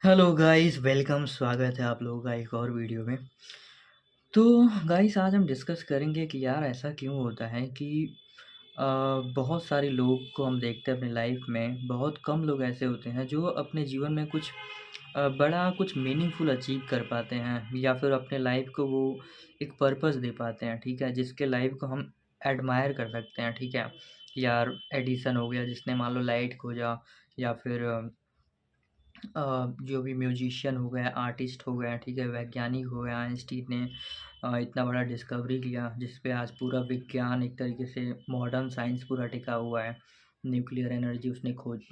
Hello guys, welcome. स्वागत है आप लोगों का एक और वीडियो में। तो गाइस, आज हम डिस्कस करेंगे कि यार ऐसा क्यों होता है कि अ, बहुत सारे लोग को हम देखते हैं अपनी लाइफ में। बहुत कम लोग ऐसे होते हैं जो अपने जीवन में कुछ बड़ा कुछ मीनिंगफुल अचीव कर पाते हैं, या फिर अपने लाइफ को वो एक पर्पस दे पाते हैं, ठीक है, जिसके लाइफ को हम एडमायर कर सकते हैं, ठीक है। यार एडिसन हो गया, जिसने मान लो लाइट खोजा, या फिर जो भी म्यूजिशियन हो गए, आर्टिस्ट हो गए, ठीक है, वैज्ञानिक हो गया, आइंस्टीन ने इतना बड़ा डिस्कवरी किया जिस पे आज पूरा विज्ञान एक तरीके से मॉडर्न साइंस पूरा टिका हुआ है। न्यूक्लियर एनर्जी उसने खोज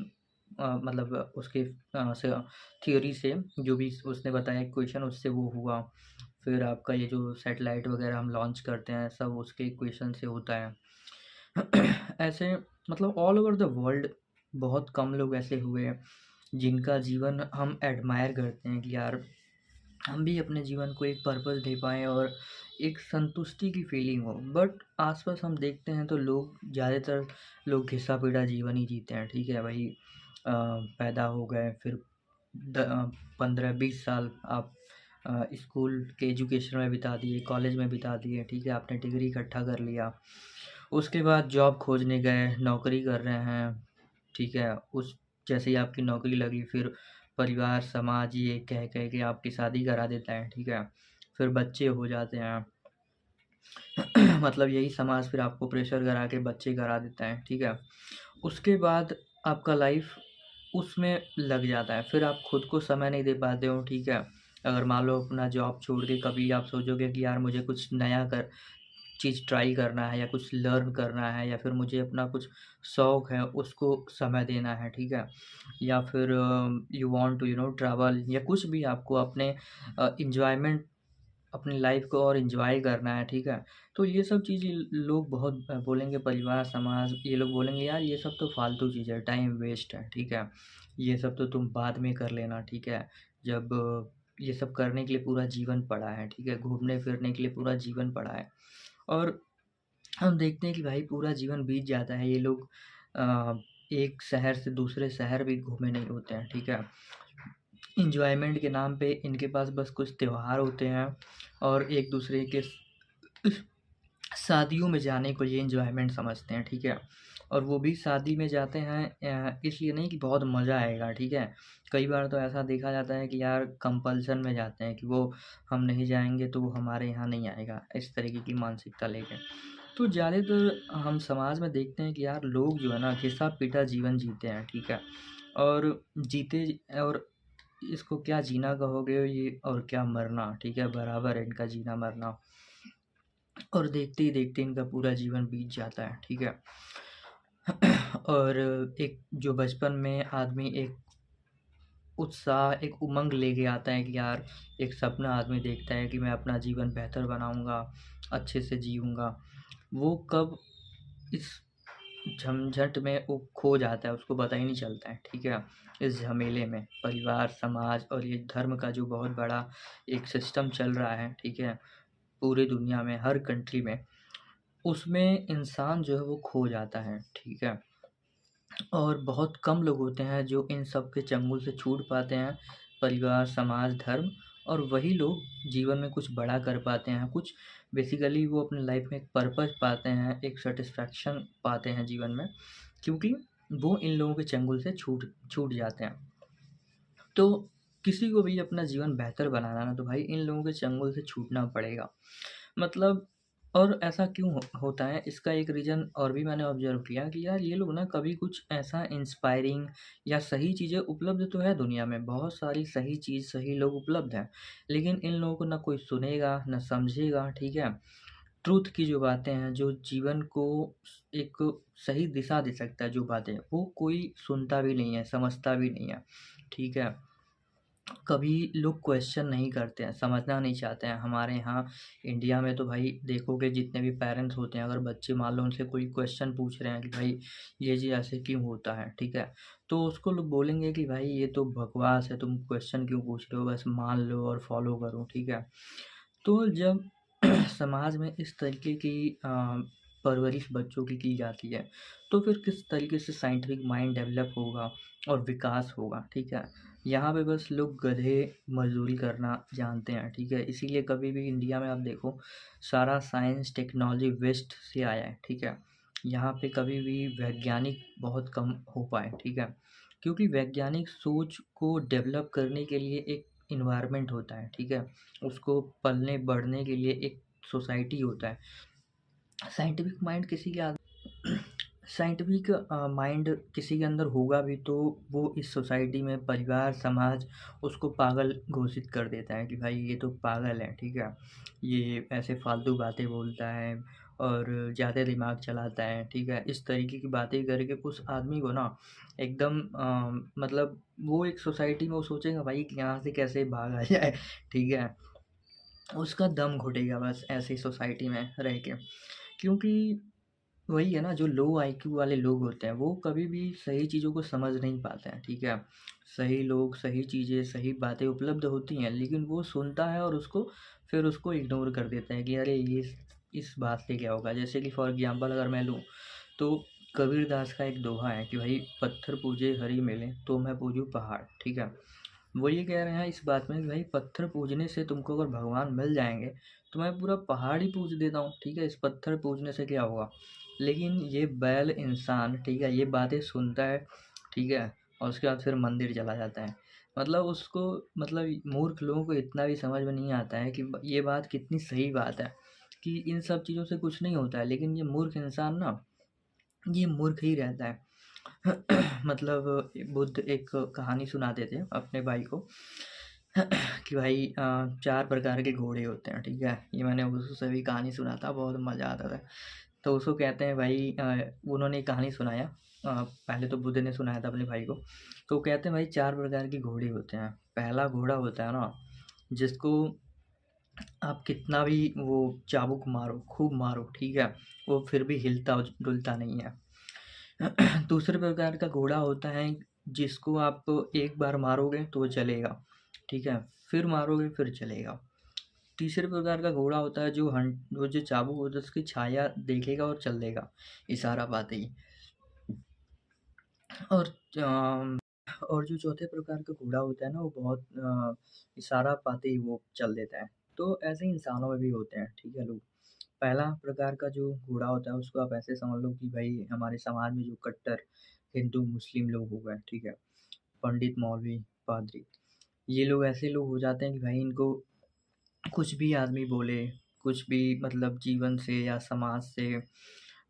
मतलब उसके से थ्योरी से जो भी उसने बताया इक्वेशन, उससे वो हुआ। फिर आपका ये जो सैटेलाइट वगैरह हम लॉन्च करते हैं, सब उसके इक्वेशन से होता है। ऐसे मतलब ऑल ओवर द वर्ल्ड बहुत कम लोग ऐसे हुए हैं जिनका जीवन हम एडमायर करते हैं कि यार हम भी अपने जीवन को एक पर्पस दे पाएँ और एक संतुष्टि की फीलिंग हो। बट आस-पास हम देखते हैं तो लोग ज़्यादातर लोग घिसा-पिटा जीवन ही जीते हैं, ठीक है भाई। पैदा हो गए, फिर 15-20 साल आप स्कूल के एजुकेशन में बिता दिए, कॉलेज में बिता दिए, ठीक है, आपने डिग्री इकट्ठा कर लिया। उसके बाद जॉब खोजने गए, नौकरी कर रहे हैं, ठीक है। उस जैसे ही आपकी नौकरी लगी, फिर परिवार, समाज ये कह के आपकी शादी करा देता है, ठीक है। फिर बच्चे हो जाते हैं। मतलब यही समाज फिर आपको प्रेशर करा के बच्चे करा देता है, ठीक है। उसके बाद आपका लाइफ उसमें लग जाता है, फिर आप खुद को समय नहीं दे पाते हो, ठीक है। अगर मान लो अपना जॉब छोड़ के कभी आप सोचोगे कि यार मुझे कुछ नया चीज़ ट्राई करना है, या कुछ लर्न करना है, या फिर मुझे अपना कुछ शौक है उसको समय देना है, ठीक है। या फिर यू वांट टू ट्रैवल, या कुछ भी आपको अपने एन्जॉयमेंट अपनी लाइफ को और एन्जॉय करना है, ठीक है। तो ये सब चीज़ें लोग बहुत बोलेंगे, परिवार, समाज, ये लोग बोलेंगे यार ये सब तो फालतू चीज़ है, टाइम वेस्ट है, ठीक है। ये सब तो तुम बाद में कर लेना, ठीक है। जब ये सब करने के लिए पूरा जीवन पड़ा है, ठीक है, घूमने-फिरने के लिए पूरा जीवन पड़ा है। और हम देखते हैं कि भाई पूरा जीवन बीत जाता है, ये लोग अ, एक शहर से दूसरे शहर भी घूमे नहीं होते हैं, ठीक है। एन्जॉयमेंट के नाम पे इनके पास बस कुछ त्योहार होते हैं, और एक दूसरे के शादियों में जाने को ये एन्जॉयमेंट समझते हैं, ठीक है। और वो भी शादी में जाते हैं इसलिए नहीं कि बहुत मज़ा आएगा, ठीक है। कई बार तो ऐसा देखा जाता है कि यार कंपल्शन में जाते हैं कि वो हम नहीं जाएँगे तो वो हमारे यहाँ नहीं आएगा, इस तरीके की मानसिकता लेके। तो ज़्यादातर हम समाज में देखते हैं कि यार लोग जो है ना घिसा-पिटा जीवन जीते हैं, ठीक है। और जीते और इसको क्या जीना कहोगे ये, और क्या मरना, ठीक है, बराबर है इनका जीना-मरना। और देखते ही देखते इनका पूरा जीवन बीत जाता है, ठीक है। और एक जो बचपन में आदमी एक उत्साह, एक उमंग लेके आता है कि यार एक सपना आदमी देखता है कि मैं अपना जीवन बेहतर बनाऊँगा, अच्छे से जीऊँगा, वो कब इस झंझट में वो खो जाता है, उसको पता ही नहीं चलता है, ठीक है। इस झमेले में परिवार, समाज और ये धर्म का जो बहुत बड़ा एक सिस्टम चल रहा है, ठीक है, पूरी दुनिया में, हर कंट्री में, उसमें इंसान जो है वो खो जाता है, ठीक है। और बहुत कम लोग होते हैं जो इन सब के चंगुल से छूट पाते हैं, परिवार, समाज, धर्म। और वही लोग जीवन में कुछ बड़ा कर पाते हैं, कुछ बेसिकली वो अपनी लाइफ में एक पर्पस पाते हैं, एक सैटिस्फैक्शन पाते हैं जीवन में, क्योंकि वो इन लोगों के चंगुल से छूट छूट जाते हैं। तो किसी को भी अपना जीवन बेहतर बनाना है ना, तो भाई इन लोगों के चंगुल से छूटना पड़ेगा। मतलब और ऐसा क्यों होता है, इसका एक रीज़न और भी मैंने ऑब्ज़र्व किया कि यार ये लोग ना कभी कुछ ऐसा इंस्पायरिंग या सही चीज़ें उपलब्ध तो है दुनिया में, बहुत सारी सही चीज़, सही लोग उपलब्ध हैं। लेकिन इन लोगों को ना कोई सुनेगा, ना समझेगा, ठीक है। ट्रुथ की जो बातें हैं, जो जीवन को एक सही दिशा दे सकता है जो बातें, वो कोई सुनता भी नहीं है, समझता भी नहीं है, ठीक है। कभी लोग क्वेश्चन नहीं करते हैं, समझना नहीं चाहते हैं। हमारे यहाँ इंडिया में तो भाई देखोगे जितने भी पेरेंट्स होते हैं, अगर बच्चे मान लो उनसे कोई क्वेश्चन पूछ रहे हैं कि भाई ये जी ऐसे क्यों होता है, ठीक है, तो उसको लोग बोलेंगे कि भाई ये तो बकवास है, तुम क्वेश्चन क्यों पूछ रहे हो, बस मान लो और फॉलो करो, ठीक है। तो जब समाज में इस तरीके की परवरिश बच्चों की जाती है, तो फिर किस तरीके से साइंटिफिक माइंड डेवलप होगा और विकास होगा, ठीक है। यहाँ पे बस लोग गधे मज़दूरी करना जानते हैं, ठीक है? इसीलिए कभी भी इंडिया में आप देखो सारा साइंस टेक्नोलॉजी वेस्ट से आया है, ठीक है? यहाँ पे कभी भी वैज्ञानिक बहुत कम हो पाए, ठीक है? क्योंकि वैज्ञानिक सोच को डेवलप करने के लिए एक एनवायरनमेंट होता है, ठीक है? उसको पलने-बढ़ने के लिए एक सोसाइटी होता है। साइंटिफिक माइंड किसी के साइंटिफिक माइंड किसी के अंदर होगा भी तो वो इस सोसाइटी में परिवार समाज उसको पागल घोषित कर देता है कि भाई ये तो पागल है, ठीक है? ये ऐसे फालतू बातें बोलता है और ज़्यादा दिमाग चलाता है, ठीक है? इस तरीके की बातें करके उस आदमी को ना एकदम मतलब वो एक सोसाइटी में वो सोचेगा भाई कि यहाँ से कैसे भागा जाए, ठीक है? उसका दम घुटेगा बस ऐसी सोसाइटी में रह के। क्योंकि वही है ना, जो लो आईक्यू वाले लोग होते हैं वो कभी भी सही चीज़ों को समझ नहीं पाते हैं, ठीक है? सही लोग, सही चीज़ें, सही बातें उपलब्ध होती हैं लेकिन वो सुनता है और फिर उसको इग्नोर कर देता है कि अरे ये इस बात से क्या होगा? जैसे कि फॉर एग्ज़ाम्पल अगर मैं लूँ तो कबीरदास का एक दोहा है कि भाई पत्थर पूजे हरि मिले तो मैं पूजूँ पहाड़, ठीक है? वो ये कह रहे हैं इस बात में कि भाई पत्थर पूजने से तुमको अगर भगवान मिल जाएँगे तो मैं पूरा पहाड़ ही पूज देता हूँ, ठीक है? इस पत्थर पूजने से क्या होगा? लेकिन ये बैल इंसान, ठीक है, ये बातें सुनता है, ठीक है? और उसके बाद फिर मंदिर चला जाता है। मतलब उसको मतलब मूर्ख लोगों को इतना भी समझ में नहीं आता है कि ये बात कितनी सही बात है कि इन सब चीज़ों से कुछ नहीं होता है, लेकिन ये मूर्ख इंसान ना, ये मूर्ख ही रहता है। मतलब बुद्ध एक कहानी सुनाते थे अपने भाई को कि भाई 4 प्रकार के घोड़े होते हैं, ठीक है? ये मैंने उससे भी कहानी सुना था, बहुत मज़ा आता था। तो उसको कहते हैं भाई उन्होंने एक कहानी सुनाया, पहले तो बुद्ध ने सुनाया था अपने भाई को। तो वो कहते हैं भाई 4 प्रकार के घोड़े होते हैं। पहला घोड़ा होता है ना, जिसको आप कितना भी वो चाबुक मारो, खूब मारो, ठीक है? वो फिर भी हिलता-डुलता नहीं है। दूसरे प्रकार का घोड़ा होता है जिसको आप एक बार मारोगे तो वो चलेगा, ठीक है? फिर मारोगे फिर चलेगा। तीसरे प्रकार का घोड़ा होता है वो जो चाबुक होता है उसकी छाया देखेगा और चल देगा, इशारा पाते ही। और और जो चौथे प्रकार का घोड़ा होता है ना वो बहुत इशारा पाते ही वो चल देता है। तो ऐसे ही इंसानों में भी होते हैं, ठीक है लोग। पहला प्रकार का जो घोड़ा होता है उसको आप ऐसे समझ लो कि भाई हमारे समाज में जो कट्टर हिंदू मुस्लिम लोग हो गए, ठीक है? पंडित, मौलवी, पादरी, ये लोग ऐसे लोग हो जाते हैं कि भाई इनको कुछ भी आदमी बोले, कुछ भी मतलब जीवन से या समाज से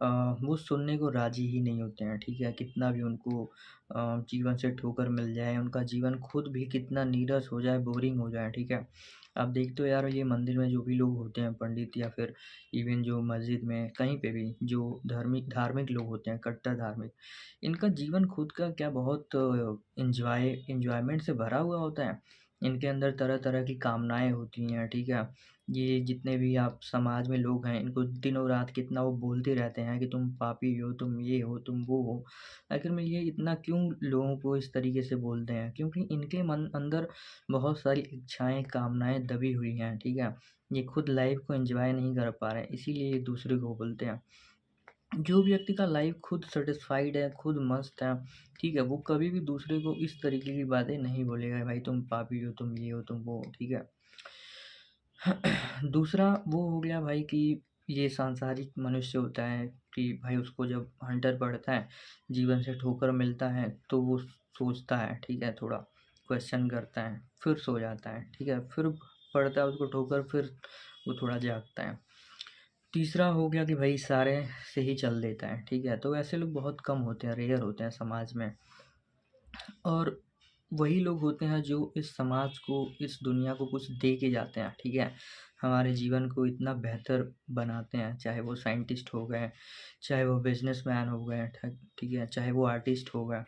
वो सुनने को राज़ी ही नहीं होते हैं, ठीक है? कितना भी उनको जीवन से ठोकर मिल जाए, उनका जीवन खुद भी कितना नीरस हो जाए, बोरिंग हो जाए, ठीक है? आप देखते हो यार ये मंदिर में जो भी लोग होते हैं पंडित या फिर इवन जो मस्जिद में कहीं पे भी जो धार्मिक धार्मिक लोग होते हैं, कट्टर धार्मिक, इनका जीवन खुद का क्या बहुत एन्जॉयमेंट से भरा हुआ होता है। इनके अंदर तरह-तरह की कामनाएँ होती हैं, ठीक है? ये जितने भी आप समाज में लोग हैं, इनको दिनों-रात कितना वो बोलते रहते हैं कि तुम पापी हो, तुम ये हो, तुम वो हो। आखिर में ये इतना क्यों लोगों को इस तरीके से बोलते हैं? क्योंकि इनके मन अंदर बहुत सारी इच्छाएँ, कामनाएँ दबी हुई हैं, ठीक है? ये खुद लाइफ़ को एन्जॉय नहीं कर पा रहे हैं, इसीलिए ये दूसरे को बोलते हैं। जो व्यक्ति का लाइफ़ खुद सैटिस्फाइड है, खुद मस्त है, ठीक है? वो कभी भी दूसरे को इस तरीके की बातें नहीं बोलेगा, भाई तुम पापी हो, तुम ये हो, तुम वो हो, ठीक है? दूसरा वो हो गया भाई कि ये सांसारिक मनुष्य होता है कि भाई उसको जब हंटर पड़ता है, जीवन से ठोकर मिलता है, तो वो सोचता है, ठीक है? थोड़ा क्वेश्चन करता है, फिर सो जाता है, ठीक है? फिर पड़ता है उसको ठोकर, फिर वो थोड़ा जागता है। तीसरा हो गया कि भाई इशारे से ही चल देता है, ठीक है? तो ऐसे लोग बहुत कम होते हैं, रेयर होते हैं समाज में। और वही लोग होते हैं जो इस समाज को, इस दुनिया को कुछ दे के जाते हैं, ठीक है? हमारे जीवन को इतना बेहतर बनाते हैं, चाहे वो साइंटिस्ट हो गए, चाहे वो बिज़नेसमैन हो गए, ठीक है? चाहे वो आर्टिस्ट हो गए।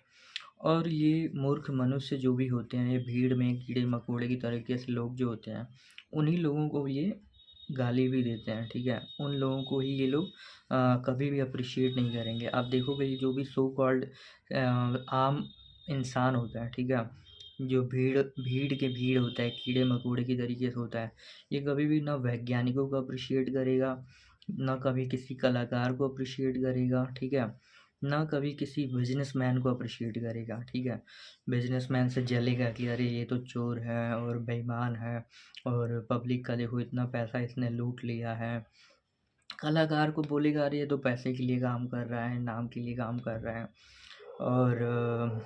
और ये मूर्ख मनुष्य जो भी होते हैं, ये भीड़ में कीड़े-मकोड़े की तरीके से लोग जो होते हैं, उन्हीं लोगों को ये गाली भी देते हैं, ठीक है? उन लोगों को ही ये लोग कभी भी एप्रिशिएट नहीं करेंगे। आप देखोगे ये जो भी सो कॉल्ड आम इंसान होता है, ठीक है? जो भीड़ होता है, कीड़े-मकोड़े की तरीके से होता है, ये कभी भी ना वैज्ञानिकों को एप्रिशिएट करेगा, ना कभी किसी कलाकार को एप्रिशिएट करेगा, ठीक है? ना कभी किसी बिजनेसमैन को अप्रिशिएट करेगा, ठीक है। बिजनेसमैन से जलेगा कि अरे ये तो चोर है और बेईमान है और पब्लिक का देखो इतना पैसा इसने लूट लिया है। कलाकार को बोलेगा अरे ये तो पैसे के लिए काम कर रहा है, नाम के लिए काम कर रहा है। और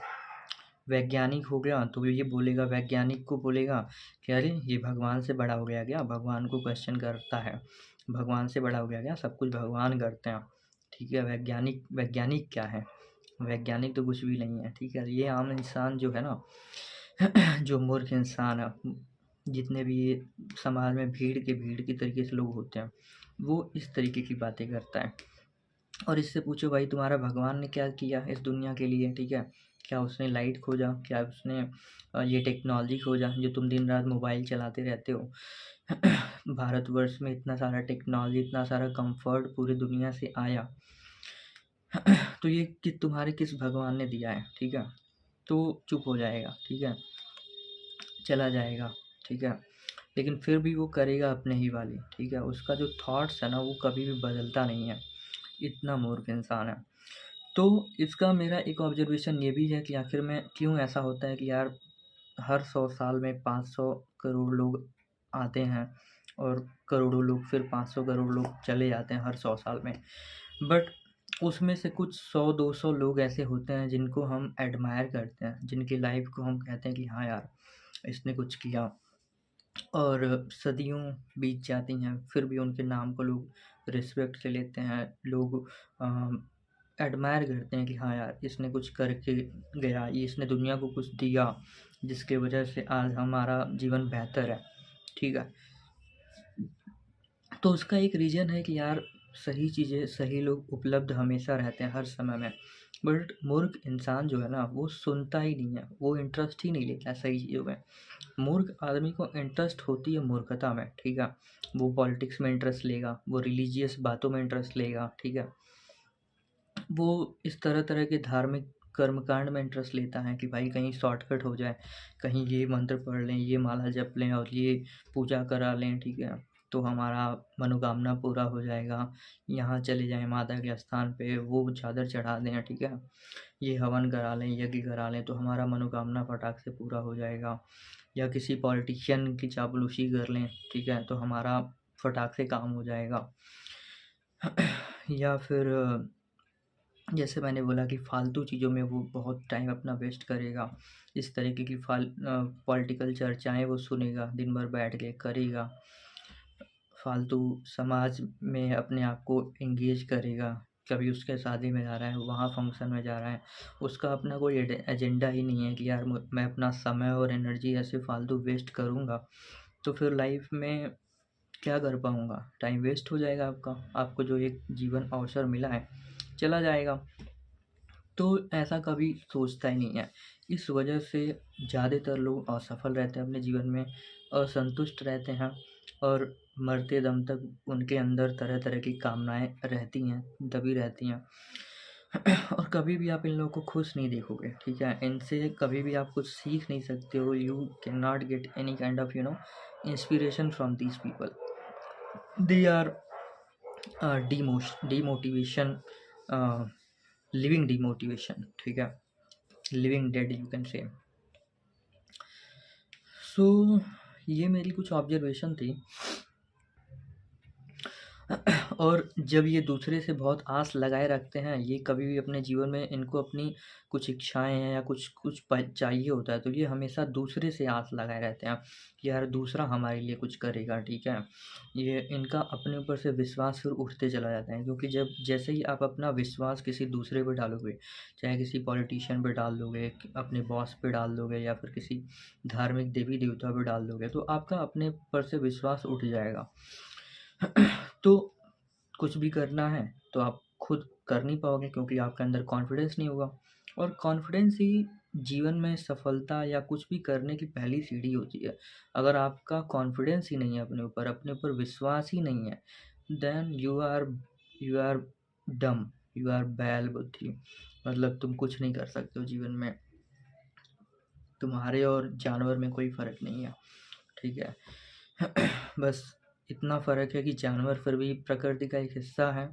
वैज्ञानिक हो गया तो ये बोलेगा, वैज्ञानिक को बोलेगा कि अरे ये भगवान से बड़ा हो गया क्या, भगवान को क्वेश्चन करता है, भगवान से बड़ा हो गया क्या, सब कुछ भगवान करते हैं, ठीक है। वैज्ञानिक वैज्ञानिक क्या है, वैज्ञानिक तो कुछ भी नहीं है, ठीक है। ये आम इंसान जो है ना जो मूर्ख इंसान है, जितने भी ये समाज में भीड़ की तरीके से लोग होते हैं, वो इस तरीके की बातें करता है। और इससे पूछो भाई तुम्हारा भगवान ने क्या किया इस दुनिया के लिए, ठीक है। क्या उसने लाइट खोजा, क्या उसने ये टेक्नोलॉजी खोजा जो तुम दिन रात मोबाइल चलाते रहते हो। भारतवर्ष में इतना सारा टेक्नोलॉजी, इतना सारा कंफर्ट पूरी दुनिया से आया, तो ये कि तुम्हारे किस भगवान ने दिया है, ठीक है। तो चुप हो जाएगा, ठीक है, चला जाएगा, ठीक है। लेकिन फिर भी वो करेगा अपने ही वाली, ठीक है। उसका जो थॉट्स है ना वो कभी भी बदलता नहीं है, इतना मूर्ख इंसान है। तो इसका मेरा एक ऑब्जर्वेशन ये भी है कि आखिर में क्यों ऐसा होता है कि यार हर 100 साल में 500 करोड़ लोग आते हैं और करोड़ों लोग, फिर 500 करोड़ लोग चले जाते हैं हर 100 साल में। बट उसमें से कुछ 100-200 लोग ऐसे होते हैं जिनको हम एडमायर करते हैं, जिनकी लाइफ को हम कहते हैं कि हाँ यार इसने कुछ किया। और सदियों बीत जाती हैं फिर भी उनके नाम को लोग रिस्पेक्ट से लेते हैं, लोग एडमायर करते हैं कि हाँ यार इसने कुछ करके गया, ये इसने दुनिया को कुछ दिया जिसके वजह से आज हमारा जीवन बेहतर है, ठीक है। तो उसका एक रीज़न है कि यार सही चीज़ें, सही लोग उपलब्ध हमेशा रहते हैं हर समय में। बट मूर्ख इंसान जो है ना वो सुनता ही नहीं है, वो इंटरेस्ट ही नहीं लेता है सही चीज़ों में। मूर्ख आदमी को इंटरेस्ट होती है मूर्खता में, ठीक है। वो पॉलिटिक्स में इंटरेस्ट लेगा, वो रिलीजियस बातों में इंटरेस्ट लेगा, ठीक है। वो इस तरह-तरह के धार्मिक कर्मकांड में इंटरेस्ट लेता है कि भाई कहीं शॉर्टकट हो जाए, कहीं ये मंत्र पढ़ लें, ये माला जप लें और ये पूजा करा लें, ठीक है, तो हमारा मनोकामना पूरा हो जाएगा। यहाँ चले जाएँ माता के स्थान पे, वो चादर चढ़ा दें, ठीक है, ये हवन करा लें, यज्ञ करा लें तो हमारा मनोकामना फटाक से पूरा हो जाएगा। या किसी पॉलिटिशियन की चापलूसी कर लें, ठीक है, तो हमारा फटाक से काम हो जाएगा। या फिर जैसे मैंने बोला कि फ़ालतू चीज़ों में वो बहुत टाइम अपना वेस्ट करेगा, इस तरीके की पॉलिटिकल चर्चाएँ वो सुनेगा, दिन भर बैठ के करेगा, फ़ालतू समाज में अपने आप को एंगेज करेगा। कभी उसके शादी में जा रहा है, वहाँ फंक्शन में जा रहा है, उसका अपना कोई एजेंडा ही नहीं है कि यार मैं अपना समय और एनर्जी ऐसे फ़ालतू वेस्ट करूँगा, तो फिर लाइफ में क्या कर पाऊँगा? टाइम वेस्ट हो जाएगा आपका, आपको जो एक जीवन अवसर मिला है, चला जाएगा। तो ऐसा कभी सोचता ही नहीं है। इस वजह से ज़्यादातर लोग असफल रहते हैं अपने जीवन में, असंतुष्ट रहते हैं और मरते दम तक उनके अंदर तरह-तरह की कामनाएँ रहती हैं, दबी रहती हैं। और कभी भी आप इन लोगों को खुश नहीं देखोगे, ठीक है? इनसे कभी भी आप कुछ सीख नहीं सकते हो। You can not get any kind of inspiration from these people. They are demotivation, living demotivation, ठीक है? Living dead you can say. सो ये मेरी कुछ ऑब्जर्वेशन थी। और जब ये दूसरे से बहुत आस लगाए रखते हैं, ये कभी भी अपने जीवन में इनको अपनी कुछ इच्छाएँ हैं या कुछ कुछ चाहिए होता है, तो ये हमेशा दूसरे से आस लगाए रहते हैं कि यार दूसरा हमारे लिए कुछ करेगा, ठीक है। ये इनका अपने ऊपर से विश्वास फिर उठते चला जाता है, क्योंकि जब जैसे ही आप अपना विश्वास किसी दूसरे पे डालोगे, चाहे किसी पॉलिटिशियन पे डाल दोगे, अपने बॉस पे डाल दोगे या फिर किसी धार्मिक देवी देवता पे डाल दोगे, तो आपका अपने ऊपर से विश्वास उठ जाएगा। तो कुछ भी करना है तो आप खुद कर नहीं पाओगे, क्योंकि आपके अंदर कॉन्फिडेंस नहीं होगा। और कॉन्फिडेंस ही जीवन में सफलता या कुछ भी करने की पहली सीढ़ी होती है। अगर आपका कॉन्फिडेंस ही नहीं है अपने ऊपर विश्वास ही नहीं है, then you are dumb, you are बैल बुद्धि, मतलब तुम कुछ नहीं कर सकते हो जीवन में। तुम्हारे और जानवर में कोई फ़र्क नहीं है, ठीक है। बस इतना फ़र्क है कि जानवर फिर भी प्रकृति का एक हिस्सा है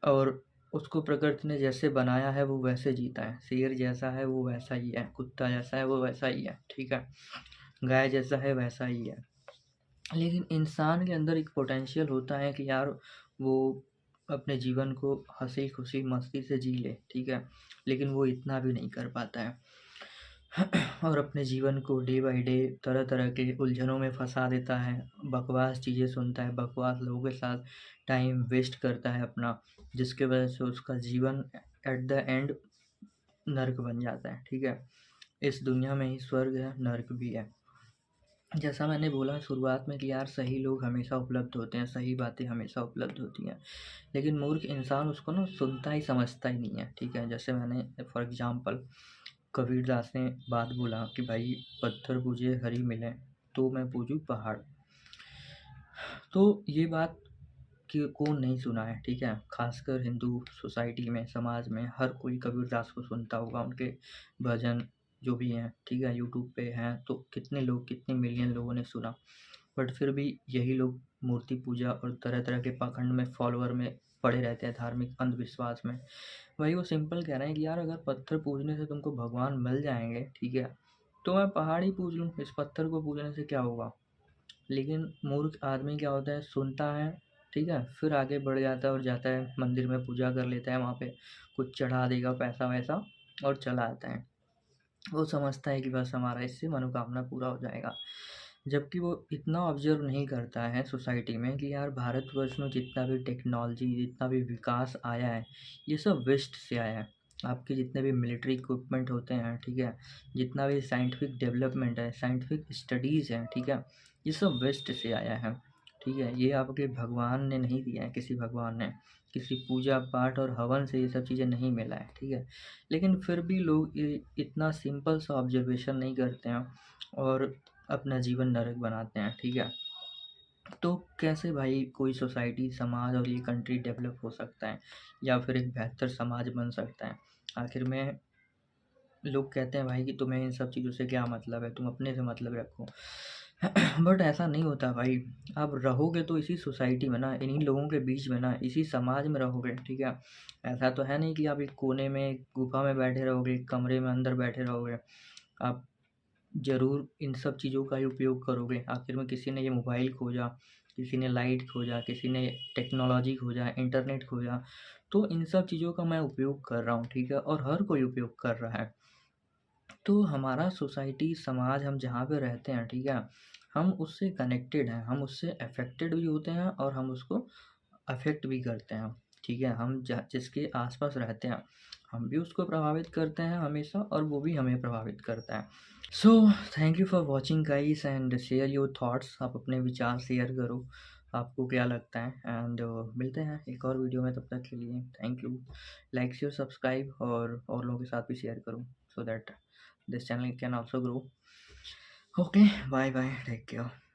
और उसको प्रकृति ने जैसे बनाया है वो वैसे जीता है। शेर जैसा है वो वैसा ही है, कुत्ता जैसा है वो वैसा ही है, ठीक है? गाय जैसा है वैसा ही है। लेकिन इंसान के अंदर एक पोटेंशियल होता है कि यार वो अपने जीवन को हँसी-खुशी मस्ती से जी ले, ठीक है? लेकिन वो इतना भी नहीं कर पाता है। और अपने जीवन को डे बाय डे तरह-तरह के उलझनों में फँसा देता है, बकवास चीज़ें सुनता है, बकवास लोगों के साथ टाइम वेस्ट करता है अपना, जिसकी वजह से उसका जीवन एट द एंड नर्क बन जाता है, ठीक है? इस दुनिया में ही स्वर्ग है, नर्क भी है। जैसा मैंने बोला शुरुआत में कि यार सही लोग हमेशा उपलब्ध होते हैं, सही बातें हमेशा उपलब्ध होती हैं, लेकिन मूर्ख इंसान उसको ना सुनता ही समझता ही नहीं है, ठीक है? जैसे मैंने फॉर एग्ज़ाम्पल कबीरदास ने बात बोला कि भाई पत्थर पूजे हरि मिले तो मैं पूजूँ पहाड़। तो ये बात कि कौन नहीं सुना है, ठीक है? ख़ासकर हिंदू सोसाइटी में, समाज में हर कोई कबीरदास को सुनता होगा, उनके भजन जो भी हैं, ठीक है? यूट्यूब पे हैं तो कितने लोग, कितने मिलियन लोगों ने सुना। बट फिर भी यही लोग मूर्ति पूजा और तरह-तरह के पाखंड में, फॉलोअर में पड़े रहते हैं, धार्मिक अंधविश्वास में। वही वो सिंपल कह रहे हैं कि यार अगर पत्थर पूजने से तुमको भगवान मिल जाएँगे, ठीक है? तो मैं पहाड़ ही पूज लूँ, इस पत्थर को पूजने से क्या होगा? लेकिन मूर्ख आदमी क्या होता है, सुनता है, ठीक है? फिर आगे बढ़ जाता है और जाता है मंदिर में पूजा कर लेता है, वहाँ पे कुछ चढ़ा देगा पैसा-वैसा और चला आता है। वो समझता है कि बस हमारा इससे मनोकामना पूरा हो जाएगा। जबकि वो इतना ऑब्ज़र्व नहीं करता है सोसाइटी में कि यार भारतवर्ष में जितना भी टेक्नोलॉजी, जितना भी विकास आया है, ये सब वेस्ट से आया है। आपके जितने भी मिलिट्री इक्विपमेंट होते हैं, ठीक है? जितना भी साइंटिफिक डेवलपमेंट है, साइंटिफिक स्टडीज़ हैं, ठीक है? ये सब वेस्ट से आया है, ठीक है? ये आपके भगवान ने नहीं दिया है, किसी भगवान ने। किसी पूजा-पाठ और हवन से ये सब चीज़ें नहीं मिला है, ठीक है? लेकिन फिर भी लोग इतना सिंपल सा ऑब्जर्वेशन नहीं करते हैं और अपना जीवन नरक बनाते हैं, ठीक है? तो कैसे भाई कोई सोसाइटी, समाज और ये कंट्री डेवलप हो सकता है या फिर एक बेहतर समाज बन सकता है? आखिर में लोग कहते हैं भाई कि तुम्हें इन सब चीज़ों से क्या मतलब है, तुम अपने से मतलब रखो। बट ऐसा नहीं होता भाई। आप रहोगे तो इसी सोसाइटी में ना, इन्हीं लोगों के बीच में ना, इसी समाज में रहोगे, ठीक है? ऐसा तो है नहीं कि आप एक कोने में, एक गुफ़ा में बैठे रहोगे, एक कमरे में अंदर बैठे रहोगे। आप ज़रूर इन सब चीज़ों का ही उपयोग करोगे। आखिर में किसी ने ये मोबाइल खोजा, किसी ने लाइट खोजा, किसी ने टेक्नोलॉजी खोजा, इंटरनेट खोजा, तो इन सब चीज़ों का मैं उपयोग कर रहा हूँ, ठीक है? और हर कोई उपयोग कर रहा है। तो हमारा सोसाइटी, समाज हम जहाँ पे रहते हैं, ठीक है? हम उससे कनेक्टेड हैं, हम उससे अफ़ेक्टेड भी होते हैं और हम उसको अफ़ेक्ट भी करते हैं, ठीक है? हम जिसके आस-पास रहते हैं, हम भी उसको प्रभावित करते हैं हमेशा और वो भी हमें प्रभावित करता है। So thank you for watching guys and share your thoughts. आप अपने विचार शेयर करो, आपको क्या लगता है एंड मिलते हैं एक और वीडियो में, तब तक के लिए thank you. Like, share, subscribe और लोगों के साथ भी शेयर करो so that this channel can also grow. Okay, bye bye, take care.